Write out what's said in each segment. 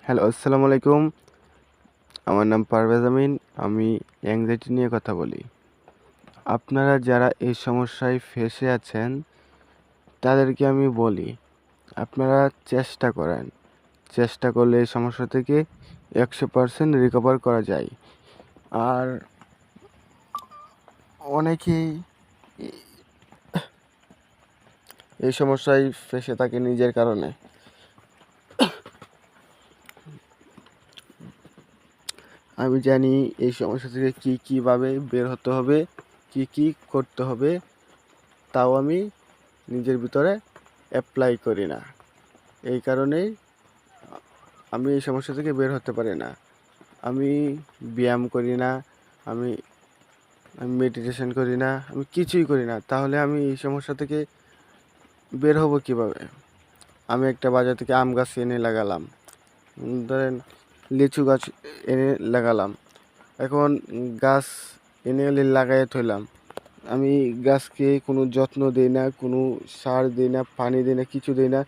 Hello, আসসালামু আলাইকুম। আমার নাম পারভেজ আমিন। আমি অ্যাংজাইটি নিয়ে কথা বলি। আপনারা যারা এই সমস্যায় ফেঁসে আছেন, তাদেরকে আমি বলি, আপনারা চেষ্টা করেন। চেষ্টা করলে এই সমস্যা থেকে 100% রিকভার করা যায়। আর অনেকেই এই সমস্যায় ফেঁসে থাকে নিজের কারণে। আমি জানি এই সমস্যা থেকে কীভাবে বের হতে হবে, কি করতে হবে, তাও আমি নিজের ভিতরে অ্যাপ্লাই করি না। এই কারণেই আমি এই সমস্যা থেকে বের হতে পারি না। আমি ব্যায়াম করি না, আমি আমি মেডিটেশন করি না, আমি কিছুই করি না। তাহলে আমি এই সমস্যা থেকে বের হব কীভাবে? আমি একটা বাজার থেকে আম গাছ এনে লাগালাম, ধরেন লিচু গাছ এনে লাগালাম। এখন গাছ এনে লাগাইয়া থইলাম, আমি গাছকে কোনো যত্ন দিই না, কোনো সার দিই না, পানি দিই না, কিছু দিই না।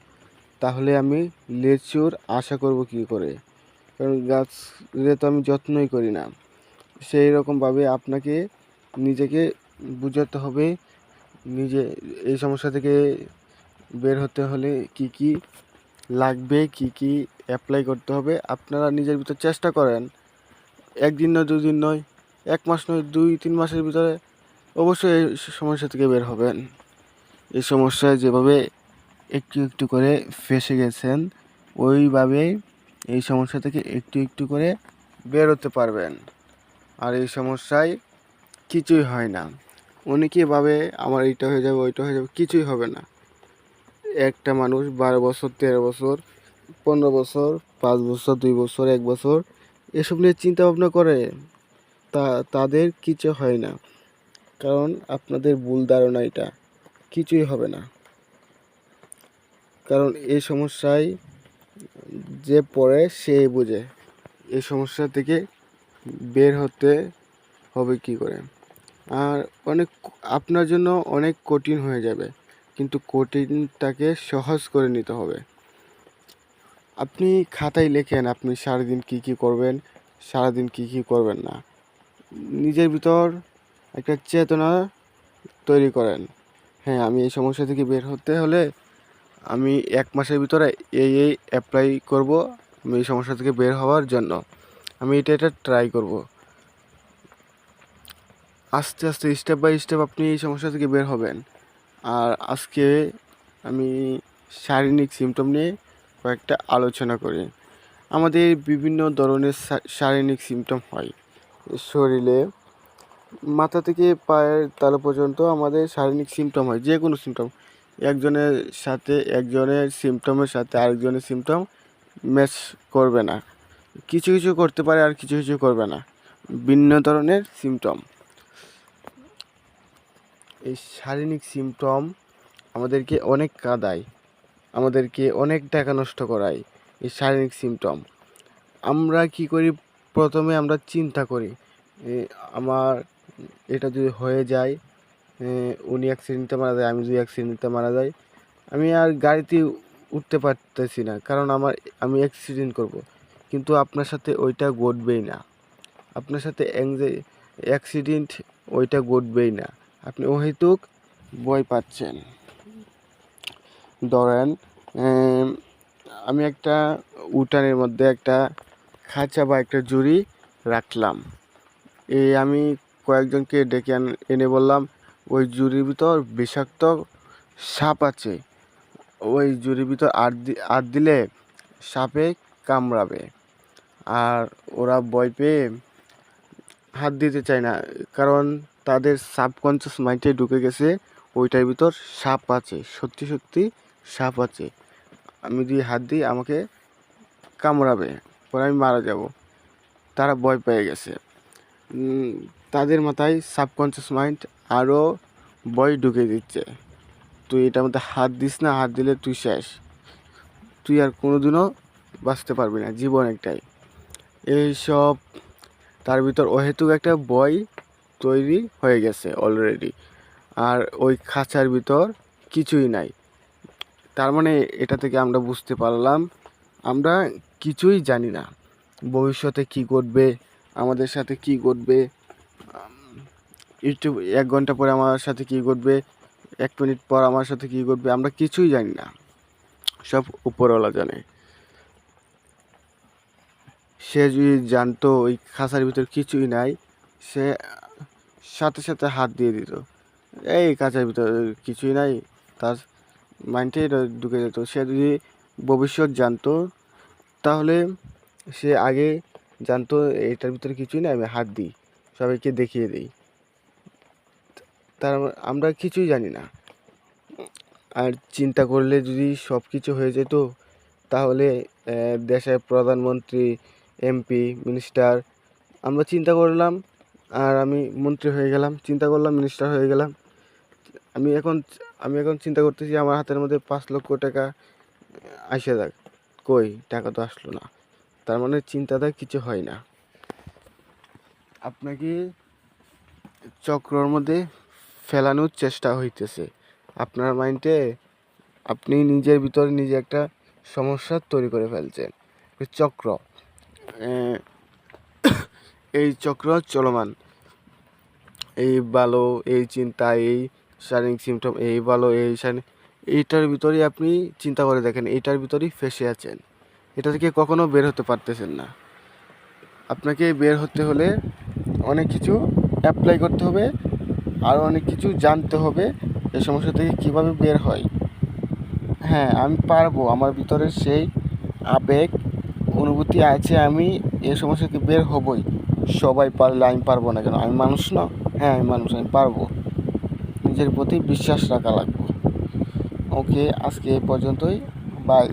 তাহলে আমি লিচুর আশা করব কী করে? কারণ গাছের তো আমি যত্নই করি না। সেই রকমভাবে আপনাকে নিজেকে বুঝাতে হবে, নিজে এই সমস্যা থেকে বের হতে হলে কি লাগবে, কি অ্যাপ্লাই করতে হবে, আপনারা নিজের ভিতর চেষ্টা করেন। একদিন নয়, দুদিন নয়, 1 মাস নয়, 2-3 মাসের ভিতরে অবশ্যই এই সমস্যা থেকে বের হবেন। এই সমস্যায় যেভাবে একটু একটু করে ফেঁসে গেছেন, ওইভাবেই এই সমস্যা থেকে একটু একটু করে বের হতে পারবেন। আর এই সমস্যায় কিছুই হয় না। অনেকেই ভাবে আমার এইটা হয়ে যাবে, ওইটা হয়ে যাবে, কিছুই হবে না। একটা মানুষ 12 বছর, 13 বছর, 15 বছর, 5 বছর, 2 বছর, 1 বছর এসব নিয়ে চিন্তা ভাবনা করে, তাদের কিছু হয় না। কারণ আপনাদের ভুল ধারণা, এটা কিছুই হবে না। কারণ এই সমস্যায় যে পড়ে সে বোঝে এই সমস্যা থেকে বের হতে হবে কি করে। আর আপনার জন্য অনেক কঠিন হয়ে যাবে, কিন্তু কঠিনটাকে সহজ করে নিতে হবে। আপনি খাতায় লেখেন আপনি সারাদিন কী করবেন, সারাদিন কী করবেন না। নিজের ভিতর একটা চেতনা তৈরি করেন। হ্যাঁ, আমি এই সমস্যা থেকে বের হতে হলে আমি 1 মাসের ভিতরে এই অ্যাপ্লাই করব। আমি এই সমস্যা থেকে বের হওয়ার জন্য আমি এটা ট্রাই করব। আস্তে আস্তে স্টেপ বাই স্টেপ আপনি এই সমস্যা থেকে বের হবেন। আর আজকে আমি শারীরিক সিমটম নিয়ে কয়েকটা আলোচনা করি। আমাদের বিভিন্ন ধরনের শারীরিক সিমটম হয় শরীরে। মাথা থেকে পায়ের তালু পর্যন্ত আমাদের শারীরিক সিমটম হয়, যে কোনো সিমটম। একজনের সিমটমের সাথে আরেকজনের সিমটম ম্যাচ করবে না। কিছু কিছু করতে পারে আর কিছু কিছু করবে না, ভিন্ন ধরনের সিমটম। এই শারীরিক সিমটম আমাদেরকে অনেক কাঁদায়, আমাদেরকে অনেক টাকা নষ্ট করায়। এই শারীরিক সিমটম আমরা কি করি, প্রথমে আমরা চিন্তা করি আমার এটা যদি হয়ে যায়, উনি অ্যাক্সিডেন্টে মারা যায়, আমি যদি অ্যাক্সিডেন্টে মারা যাই, আমি আর গাড়িতে উঠতে পারতেছি না, কারণ আমি অ্যাক্সিডেন্ট করব। কিন্তু আপনার সাথে ওইটা ঘটবেই না, আপনার সাথে অ্যাক্সিডেন্ট ওইটা ঘটবেই না। আপনি অহেতুক ভয় পাচ্ছেন। ধরেন আমি একটা উঠানের মধ্যে একটা খাঁচা বা একটা জুড়ি রাখলাম। আমি কয়েকজনকে ডেকে এনে বললাম, ওই জুড়ির ভিতর বিষাক্ত সাপ আছে, ওই জুড়ির ভিতর আট দিলে সাপে কামড়াবে। আর ওরা ভয় পেয়ে হাত দিতে চায় না, কারণ তাদের সাবকনসিয়াস মাইন্ডে ঢুকে গেছে ওইটার ভিতর সাপ আছে, সত্যি সত্যি সাপ আছে। আমি যদি হাত দিই আমাকে কামড়াবে, পরে আমি মারা যাব। তারা ভয় পেয়ে গেছে। তাদের মাথায় সাবকনসিয়াস মাইন্ড আরও ভয় ঢুকে দিচ্ছে, তুই এটার মধ্যে হাত দিস না, হাত দিলে তুই শেষ, তুই আর কোনোদিনও বাঁচতে পারবি না, জীবন একটাই। এইসব তার ভিতর অহেতুক একটা ভয় তৈরি হয়ে গেছে অলরেডি। আর ওই খাঁচার ভিতর কিছুই নাই। তার মানে এটা থেকে আমরা বুঝতে পারলাম আমরা কিছুই জানি না। ভবিষ্যতে কী ঘটবে, আমাদের সাথে কী ঘটবে, একটু 1 ঘন্টা পরে আমার সাথে কী ঘটবে, 1 মিনিট পর আমার সাথে কী ঘটবে, আমরা কিছুই জানি না। সব উপরওয়ালা জানে। সে যদি জানতো ওই খাঁচার ভিতর কিছুই নাই, সে সাথে সাথে হাত দিয়ে দিত। এই খাঁচার ভিতর কিছুই নাই, তার মাইন্ডে ঢুকে যেত। সে যদি ভবিষ্যৎ জানতো, তাহলে সে আগে জানতো এটার ভিতরে কিছুই নাই, আমি হাত দিই, সবাইকে দেখিয়ে দিই। আমরা কিছুই জানি না। আর চিন্তা করলে যদি সব কিছু হয়ে যেত, তাহলে দেশের প্রধানমন্ত্রী, এমপি, মিনিস্টার, আমরা চিন্তা করলাম আর আমি মন্ত্রী হয়ে গেলাম, চিন্তা করলাম মিনিস্টার হয়ে গেলাম। আমি এখন চিন্তা করতেছি আমার হাতের মধ্যে 5 লক্ষ টাকা আসে যাক, কই টাকা তো আসলো না। তার মানে চিন্তাটা কিছু হয় না। আপনাকে চক্রর মধ্যে ফেলানোর চেষ্টা হইতেছে। আপনার মাইন্ডে আপনি নিজের ভিতরে নিজে একটা সমস্যা তৈরি করে ফেলছেন। চক্র, এই চক্র চলমান। এই ভালো, এই চিন্তা, এই শারীরিক সিমটম, এই ভালো, এইটার ভিতরেই আপনি চিন্তা করে দেখেন, এইটার ভিতরেই ফেঁসে আছেন। এটা থেকে কখনো বের হতে পারতেছেন না। আপনাকে বের হতে হলে অনেক কিছু অ্যাপ্লাই করতে হবে, আরও অনেক কিছু জানতে হবে এই সমস্যা থেকে কীভাবে বের হয়। হ্যাঁ, আমি পারবো, আমার ভিতরে সেই আবেগ অনুভূতি আছে, আমি এই সমস্যা থেকে বের হবই। সবাই পারলে আমি পারবো না কেন? আমি মানুষ না? হ্যাঁ, আমি মানুষ, আমি পারবো। নিজের প্রতি বিশ্বাস রাখা লাগবে। ওকে, আজকে এই পর্যন্তই। বাই।